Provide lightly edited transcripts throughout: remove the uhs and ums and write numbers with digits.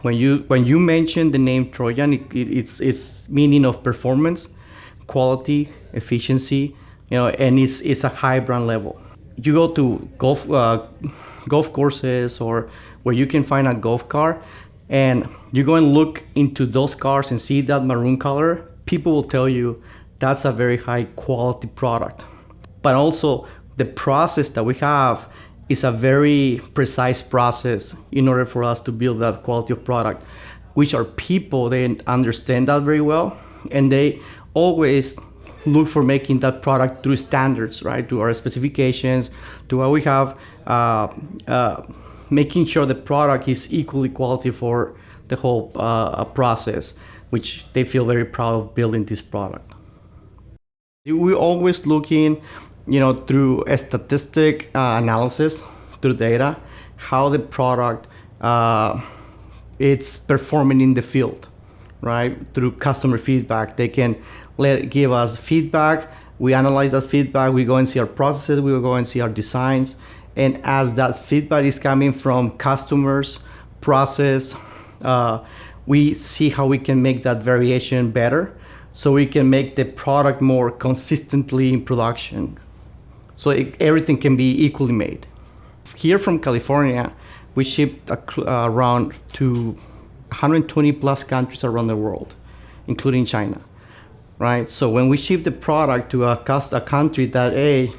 When you mention the name Trojan, it's meaning of performance, quality, efficiency, and it's a high brand level. You go to golf courses or where you can find a golf car, and you go and look into those cars and see that maroon color. People will tell you that's a very high quality product. But also the process that we have is a very precise process in order for us to build that quality of product, which are people, they understand that very well, and they always look for making that product through standards, right? To our specifications, to what we have, making sure the product is equally quality for the whole process, which they feel very proud of building this product. We're always looking, through a statistic analysis, through data, how the product it's performing in the field, right? Through customer feedback, they can give us feedback. We analyze that feedback. We go and see our processes. We will go and see our designs. And as that feedback is coming from customers, process, we see how we can make that variation better, so we can make the product more consistently in production, so everything can be equally made. Here from California, we ship around to 120 plus countries around the world, including China, right? So when we ship the product to a country that, they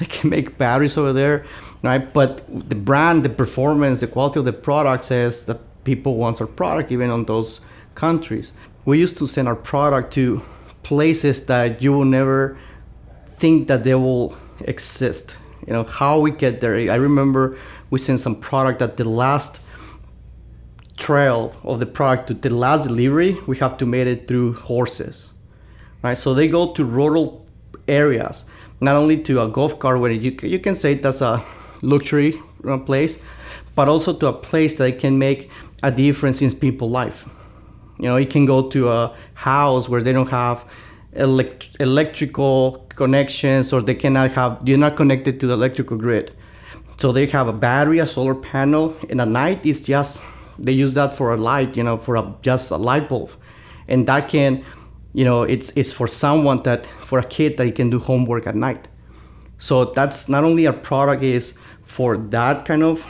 can make batteries over there, right? But the brand, the performance, the quality of the product says that people want our product even on those countries. We used to send our product to places that you will never think that they will exist. How we get there. I remember we sent some product at the last trail of the product to the last delivery. We have to make it through horses, right? So they go to rural areas, not only to a golf cart where you can say that's a luxury place, but also to a place that can make a difference in people's life. You can go to a house where they don't have electrical connections, or you're not connected to the electrical grid. So they have a battery, a solar panel, and at night they use that for a light, just a light bulb. And that can, it's for for a kid that he can do homework at night. So that's not only a product is for that kind of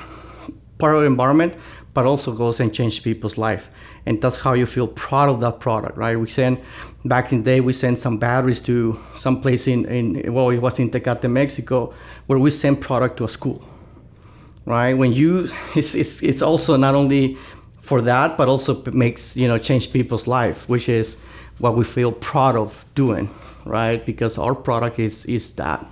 part of the environment, but also goes and change people's life. And that's how you feel proud of that product, right? Back in the day, we sent some batteries to some place it was in Tecate, Mexico, where we sent product to a school, right? It's also not only for that, but also makes, change people's life, which is what we feel proud of doing, right? Because our product is that.